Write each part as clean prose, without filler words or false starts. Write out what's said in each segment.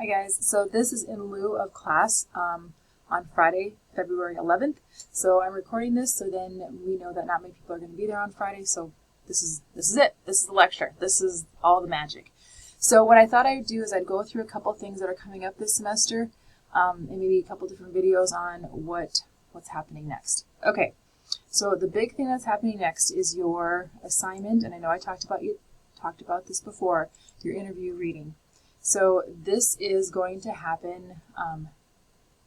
Hi guys, so this is in lieu of class on Friday, February 11th. So I'm recording this so then we know that not many people are going to be there on Friday. So this is it. This is the lecture. This is all the magic. So what I thought I would do is I'd go through a couple things that are coming up this semester and maybe a couple different videos on what's happening next. Okay, so the big thing that's happening next is your assignment, and I know I talked about this before, your interview reading. So this is going to happen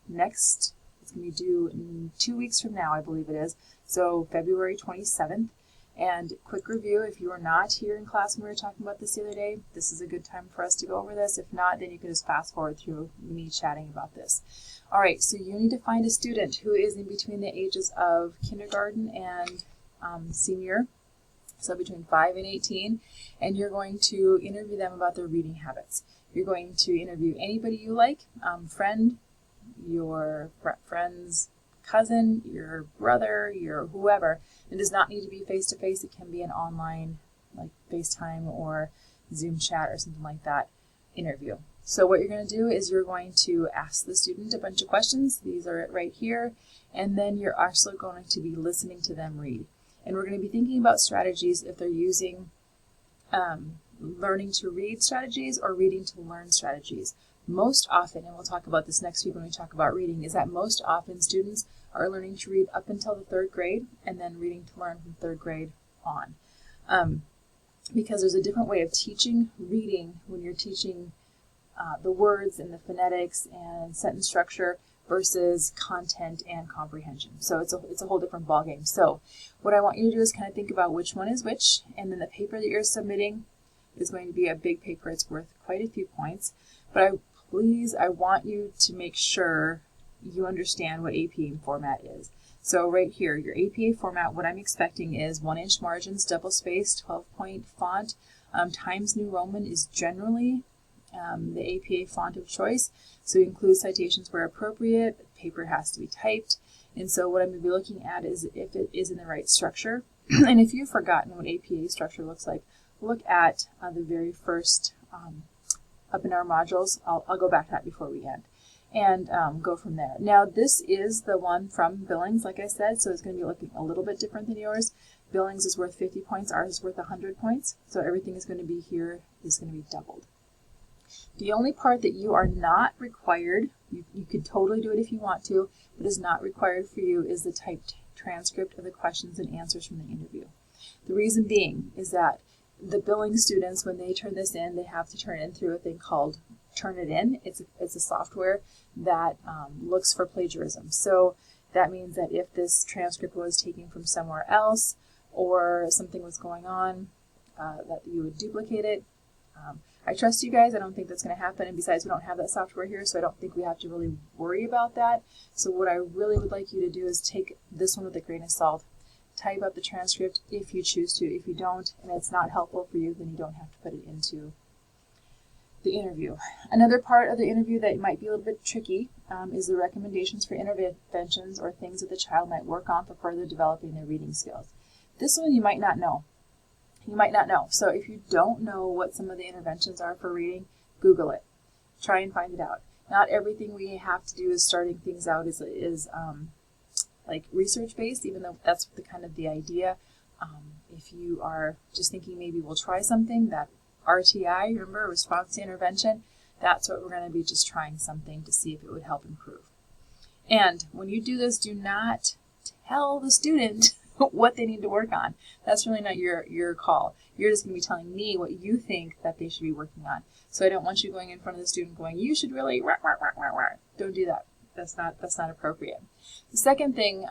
next, it's going to be due in 2 weeks from now, I believe it is, so February 27th. And quick review, if you were not here in class when we were talking about this the other day, this is a good time for us to go over this. If not, then you can just fast forward through me chatting about this. All right, so you need to find a student who is in between the ages of kindergarten and senior, so between 5 and 18, and you're going to interview them about their reading habits. You're going to interview anybody you like, friend, your friend's cousin, your brother, your whoever. It does not need to be face-to-face. It can be an online, like FaceTime or Zoom chat or something like that interview. So what you're going to do is you're going to ask the student a bunch of questions. These are it right here. And then you're also going to be listening to them read. And we're going to be thinking about strategies if they're using learning to read strategies or reading to learn strategies. Most often, and we'll talk about this next week when we talk about reading, is that most often students are learning to read up until the 3rd grade and then reading to learn from 3rd grade on. Because there's a different way of teaching reading when you're teaching the words and the phonetics and sentence structure versus content and comprehension. So it's a whole different ballgame. So what I want you to do is kind of think about which one is which, and then the paper that you're submitting is going to be a big paper. It's worth quite a few points. But I want you to make sure you understand what APA format is. So right here, your APA format, what I'm expecting is 1-inch margins, double-spaced, 12-point font. Times New Roman is generally the APA font of choice. So include citations where appropriate. The paper has to be typed. And so what I'm going to be looking at is if it is in the right structure. And if you've forgotten what APA structure looks like, look at the very first up in our modules. I'll go back to that before we end and go from there. Now this is the one from Billings, like I said, so it's going to be looking a little bit different than yours. Billings is worth 50 points, ours is worth 100 points, so everything is going to be here is going to be doubled. The only part that you are not required, you could totally do it if you want to, but is not required for you is the typed transcript of the questions and answers from the interview. The reason being is that the billing students, when they turn this in, they have to turn it in through a thing called Turnitin. It's a software that looks for plagiarism. So that means that if this transcript was taken from somewhere else or something was going on, that you would duplicate it. I trust you guys. I don't think that's going to happen. And besides, we don't have that software here, so I don't think we have to really worry about that. So what I really would like you to do is take this one with a grain of salt. Type up the transcript if you choose to. If you don't, and it's not helpful for you, then you don't have to put it into the interview. Another part of the interview that might be a little bit tricky is the recommendations for interventions or things that the child might work on for further developing their reading skills. This one you might not know. You might not know. So if you don't know what some of the interventions are for reading, Google it. Try and find it out. Not everything we have to do is starting things out is like research-based, even though that's the kind of the idea. If you are just thinking maybe we'll try something, that RTI, remember, response to intervention, that's what we're going to be, just trying something to see if it would help improve. And when you do this, do not tell the student what they need to work on. That's really not your call. You're just going to be telling me what you think that they should be working on. So I don't want you going in front of the student going, you should really, rah, rah, rah, rah, rah. Don't do that. That's not appropriate. The second thing,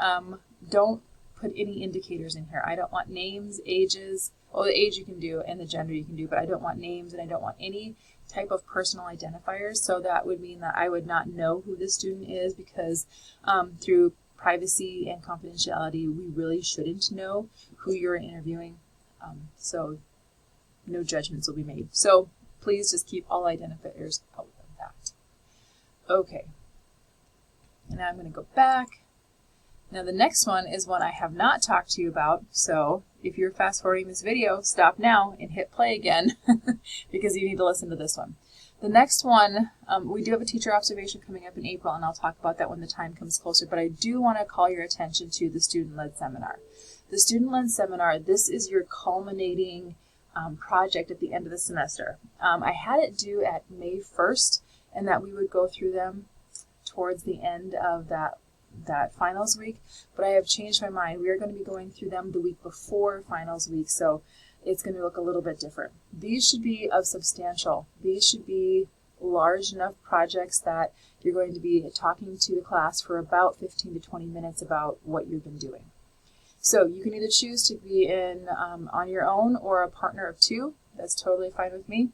don't put any indicators in here. I don't want names, ages. Well, the age you can do and the gender you can do, but I don't want names and I don't want any type of personal identifiers. So that would mean that I would not know who the student is because through privacy and confidentiality, we really shouldn't know who you're interviewing. So no judgments will be made. So please just keep all identifiers out of that. Okay. And now I'm going to go back. Now the next one is one I have not talked to you about, so if you're fast forwarding this video, stop now and hit play again because you need to listen to this one. The next one, we do have a teacher observation coming up in April, and I'll talk about that when the time comes closer, but I do want to call your attention to the student-led seminar. The student-led seminar, this is your culminating project at the end of the semester. I had it due at May 1st, and that we would go through them towards the end of that finals week, but I have changed my mind. We are going to be going through them the week before finals week, so it's going to look a little bit different. These should be these should be large enough projects that you're going to be talking to the class for about 15 to 20 minutes about what you've been doing. So you can either choose to be in on your own or a partner of two. That's totally fine with me.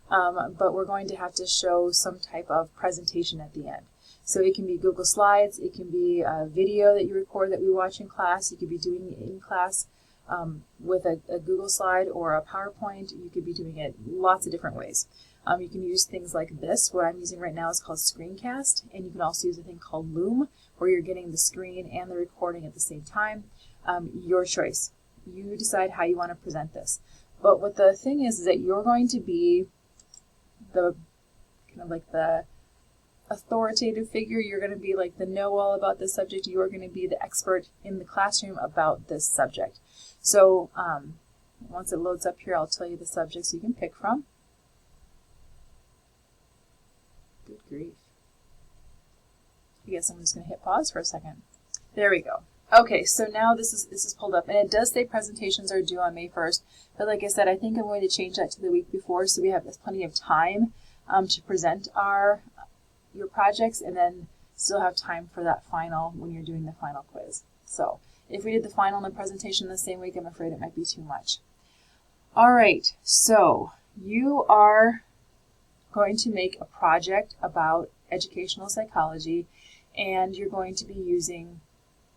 But we're going to have to show some type of presentation at the end. So it can be Google Slides, it can be a video that you record that we watch in class, you could be doing it in class with a Google slide or a PowerPoint. You could be doing it lots of different ways. You can use things like this. What I'm using right now is called Screencast, and you can also use a thing called Loom, where you're getting the screen and the recording at the same time. Your choice. You decide how you want to present this. But what the thing is that you're going to be the kind of like the authoritative figure. You're going to be like the know-all about this subject. You are going to be the expert in the classroom about this subject. So once it loads up here, I'll tell you the subjects you can pick from. Good grief. I guess I'm just going to hit pause for a second. There we go. Okay, so now this is pulled up, and it does say presentations are due on May 1st, but like I said, I think I'm going to change that to the week before, so we have plenty of time to present your projects, and then still have time for that final when you're doing the final quiz. So if we did the final and the presentation the same week, I'm afraid it might be too much. All right, so you are going to make a project about educational psychology, and you're going to be using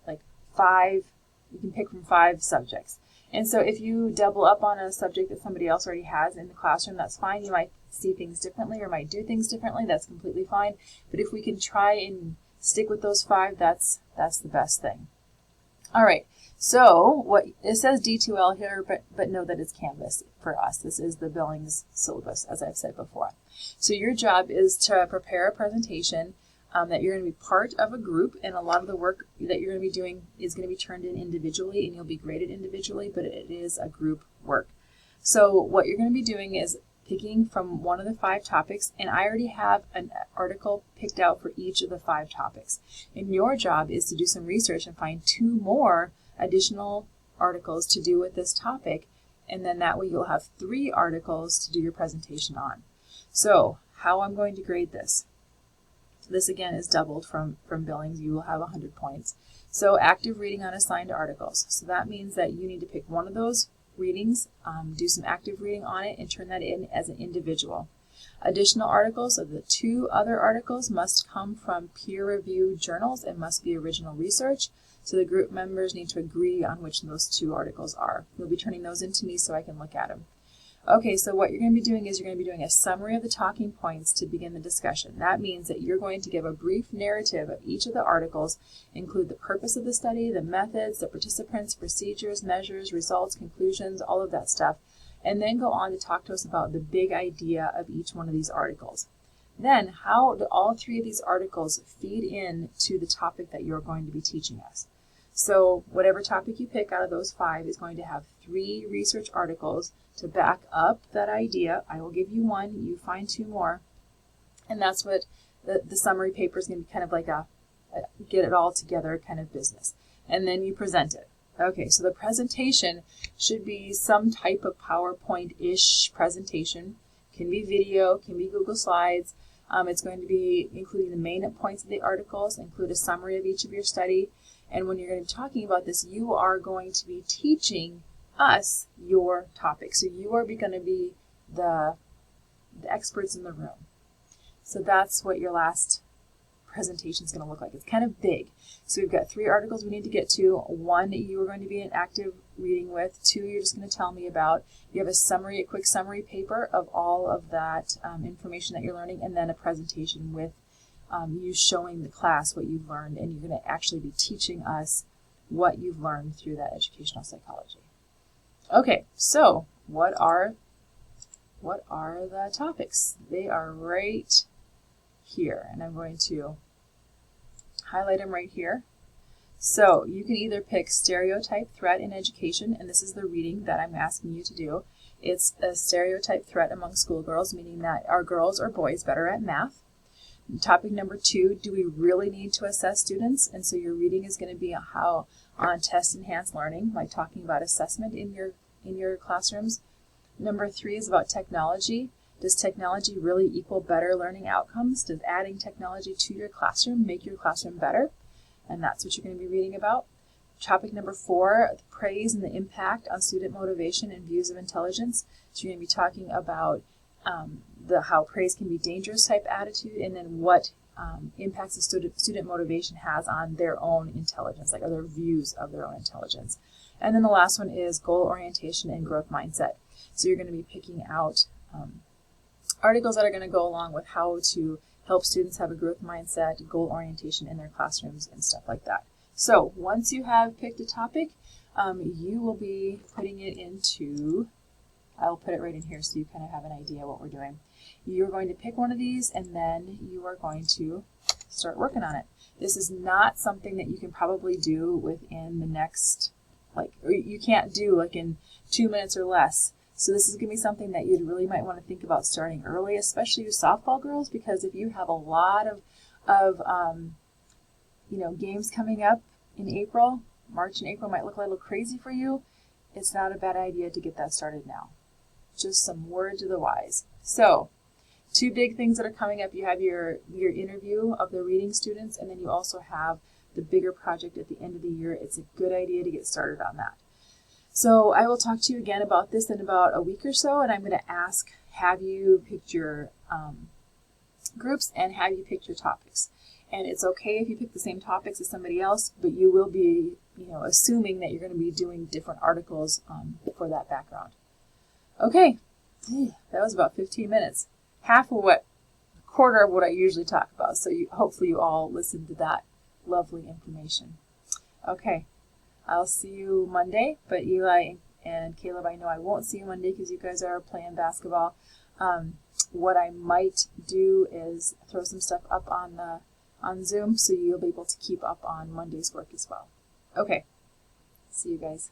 like you can pick from 5 subjects. And so if you double up on a subject that somebody else already has in the classroom, that's fine. You might see things differently or might do things differently. That's completely fine. But if we can try and stick with those 5, that's the best thing. All right. So it says D2L here, but know that it's Canvas for us. This is the Billings syllabus, as I've said before. So your job is to prepare a presentation that you're going to be part of a group, and a lot of the work that you're going to be doing is going to be turned in individually, and you'll be graded individually, but it is a group work. So what you're going to be doing is picking from one of the 5 topics, and I already have an article picked out for each of the 5 topics. And your job is to do some research and find 2 more additional articles to do with this topic, and then that way you'll have 3 articles to do your presentation on. So how I'm going to grade this. This again is doubled from Billings. You will have 100 points. So active reading on assigned articles. So that means that you need to pick one of those readings, do some active reading on it, and turn that in as an individual. Additional articles, so the 2 other articles must come from peer-reviewed journals and must be original research. So the group members need to agree on which of those 2 articles are. You'll be turning those into me so I can look at them. Okay, so what you're going to be doing is you're going to be doing a summary of the talking points to begin the discussion. That means that you're going to give a brief narrative of each of the articles, include the purpose of the study, the methods, the participants, procedures, measures, results, conclusions, all of that stuff, and then go on to talk to us about the big idea of each one of these articles. Then, how do all 3 of these articles feed in to the topic that you're going to be teaching us? So whatever topic you pick out of those 5 is going to have 3 research articles to back up that idea. I will give you 1, you find 2 more, and that's what the summary paper is going to be kind of like a get it all together kind of business. And then you present it. Okay, so the presentation should be some type of PowerPoint-ish presentation. Can be video, can be Google Slides. It's going to be including the main points of the articles, include a summary of each of your study. And when you're going to be talking about this, you are going to be teaching us your topic. So you are going to be the experts in the room. So that's what your last presentation is going to look like. It's kind of big. So we've got 3 articles we need to get to. 1 you are going to be in active reading with. 2 you're just going to tell me about. You have a quick summary paper of all of that information that you're learning, and then a presentation with you showing the class what you've learned, and you're going to actually be teaching us what you've learned through that educational psychology. Okay, so what are what are the topics? They are right here, and I'm going to highlight them right here. So you can either pick stereotype threat in education, and this is the reading that I'm asking you to do. It's a stereotype threat among schoolgirls, meaning that are girls or boys better at math? Topic number 2, do we really need to assess students? And so your reading is going to be how on test enhanced learning, like talking about assessment in your classrooms. Number 3 is about technology. Does technology really equal better learning outcomes? Does adding technology to your classroom make your classroom better? And that's what you're going to be reading about. Topic number 4, praise and the impact on student motivation and views of intelligence. So you're going to be talking about how praise can be dangerous type attitude, and then what impacts the student motivation has on their own intelligence, like other views of their own intelligence. And then the last one is goal orientation and growth mindset. So you're going to be picking out articles that are going to go along with how to help students have a growth mindset, goal orientation in their classrooms, and stuff like that. So once you have picked a topic, you will be putting it into, I'll put it right in here so you kind of have an idea what we're doing. You're going to pick one of these, and then you are going to start working on it. This is not something that you can probably do within the next, or you can't do like in 2 minutes or less. So this is going to be something that you really might want to think about starting early, especially you softball girls, because if you have a lot of games coming up in April, March and April might look a little crazy for you. It's not a bad idea to get that started now. Just some words of the wise. So 2 big things that are coming up. You have your interview of the reading students, and then you also have the bigger project at the end of the year. It's a good idea to get started on that. So I will talk to you again about this in about a week or so, and I'm going to ask, have you picked your groups and have you picked your topics? And it's okay if you pick the same topics as somebody else, but you will be, assuming that you're going to be doing different articles for that background. Okay, that was about 15 minutes. Quarter of what I usually talk about. So hopefully you all listened to that lovely information. Okay, I'll see you Monday, but Eli and Caleb, I know I won't see you Monday because you guys are playing basketball. What I might do is throw some stuff up on Zoom so you'll be able to keep up on Monday's work as well. Okay, see you guys.